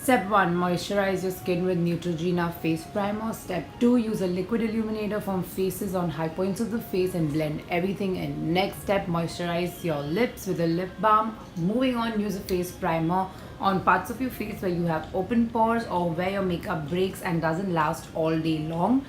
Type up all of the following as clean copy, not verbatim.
Step 1, moisturize your skin with Neutrogena face primer. Step 2, use a liquid illuminator from faces on high points of the face and blend everything in. Next step, moisturize your lips with a lip balm. Moving on, use a face primer on parts of your face where you have open pores or where your makeup breaks and doesn't last all day long.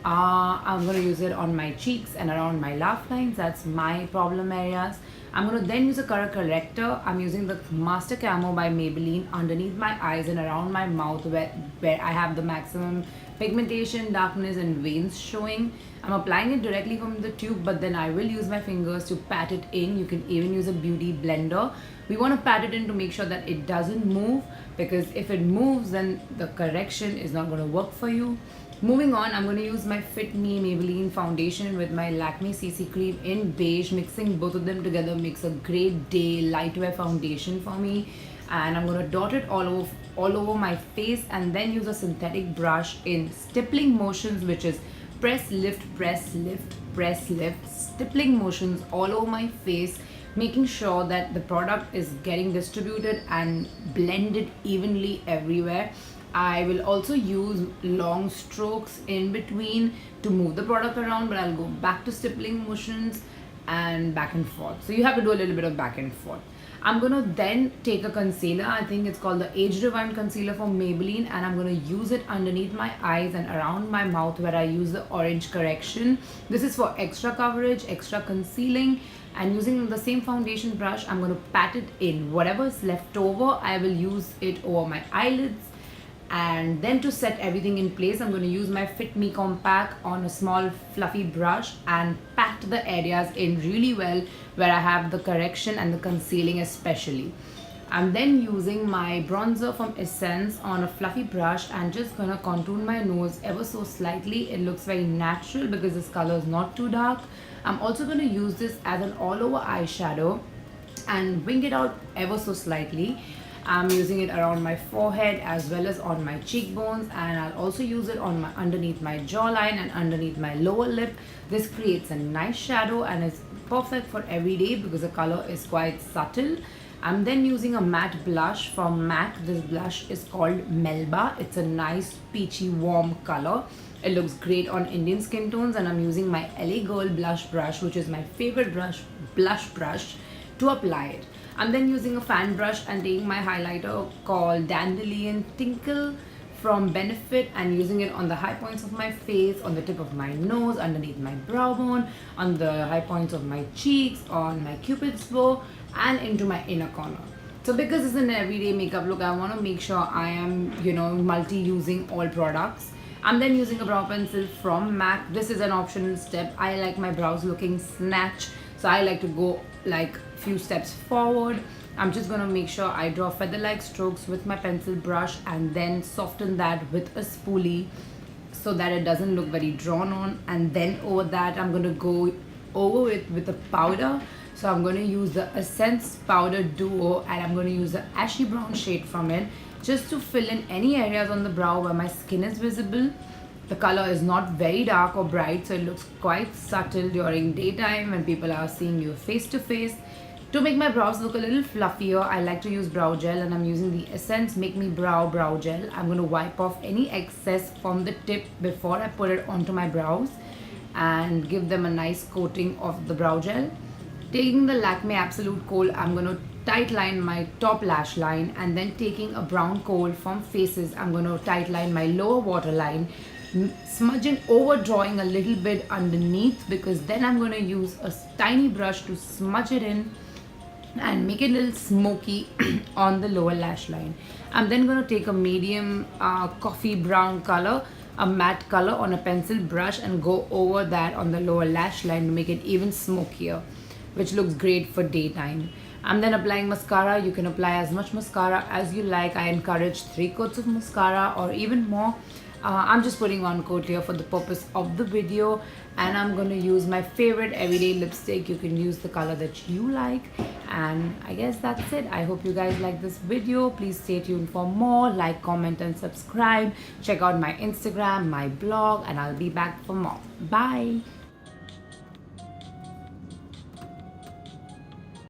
I'm going to use it on my cheeks and around my laugh lines. That's my problem areas. I'm going to then use a color corrector. I'm using the Master Camo by Maybelline underneath my eyes and around my mouth where I have the maximum pigmentation, darkness and veins showing. I'm applying it directly from the tube, but then I will use my fingers to pat it in. You can even use a beauty blender. We want to pat it in to make sure that it doesn't move, because if it moves then the correction is not going to work for you. Moving on, I'm going to use my Fit Me Maybelline foundation with my Lakme CC cream in beige. Mixing both of them together makes a great day lightwear foundation for me. And I'm going to dot it all over my face and then use a synthetic brush in stippling motions, which is press, lift, press, lift, press, lift, stippling motions all over my face, making sure that the product is getting distributed and blended evenly everywhere. I will also use long strokes in between to move the product around, but I'll go back to stippling motions and back and forth. So you have to do a little bit of back and forth. I'm going to then take a concealer. I think it's called the Age Rewind Concealer from Maybelline, and I'm going to use it underneath my eyes and around my mouth where I use the orange correction. This is for extra coverage, extra concealing, and using the same foundation brush, I'm going to pat it in. Whatever is left over, I will use it over my eyelids. And then to set everything in place, I'm going to use my Fit Me Compact on a small fluffy brush and pat the areas in really well where I have the correction and the concealing especially. I'm then using my bronzer from Essence on a fluffy brush and just gonna contour my nose ever so slightly. It looks very natural because this color is not too dark. I'm also going to use this as an all over eyeshadow and wing it out ever so slightly. I'm using it around my forehead as well as on my cheekbones, and I'll also use it on my underneath my jawline and underneath my lower lip. This creates a nice shadow and is perfect for every day because the color is quite subtle. I'm then using a matte blush from MAC. This blush is called Melba. It's a nice peachy warm color. It looks great on Indian skin tones, and I'm using my LA Girl blush brush, which is my favorite blush brush, to apply it. I'm then using a fan brush and taking my highlighter called Dandelion Tinkle from Benefit and using it on the high points of my face, on the tip of my nose, underneath my brow bone, on the high points of my cheeks, on my cupid's bow, and into my inner corner. So because it's an everyday makeup look, I want to make sure I am, multi-using all products. I'm then using a brow pencil from MAC. This is an optional step. I like my brows looking snatch, so I like to go like few steps forward. I'm just going to make sure I draw feather-like strokes with my pencil brush and then soften that with a spoolie so that it doesn't look very drawn on. And then over that, I'm going to go over it with a powder. So I'm going to use the Essence Powder Duo, and I'm going to use the ashy brown shade from it just to fill in any areas on the brow where my skin is visible. The color is not very dark or bright, so it looks quite subtle during daytime when people are seeing you face to face. To make my brows look a little fluffier, I like to use brow gel, and I'm using the Essence Make Me Brow Gel. I'm going to wipe off any excess from the tip before I put it onto my brows and give them a nice coating of the brow gel. Taking the Lakme Absolute Kohl, I'm going to tight line my top lash line, and then taking a brown kohl from Faces, I'm going to tight line my lower waterline, smudging, overdrawing a little bit underneath, because then I'm going to use a tiny brush to smudge it in and make it a little smoky on the lower lash line. I'm then going to take a medium coffee brown color, a matte color on a pencil brush, and go over that on the lower lash line to make it even smokier, which looks great for daytime. I'm then applying mascara. You can apply as much mascara as you like. I encourage 3 coats of mascara or even more. I'm just putting 1 coat here for the purpose of the video, and I'm going to use my favorite everyday lipstick. You can use the color that you like, and I guess that's it. I hope you guys like this video. Please stay tuned for more. Like, comment and subscribe. Check out my Instagram, my blog, and I'll be back for more. Bye.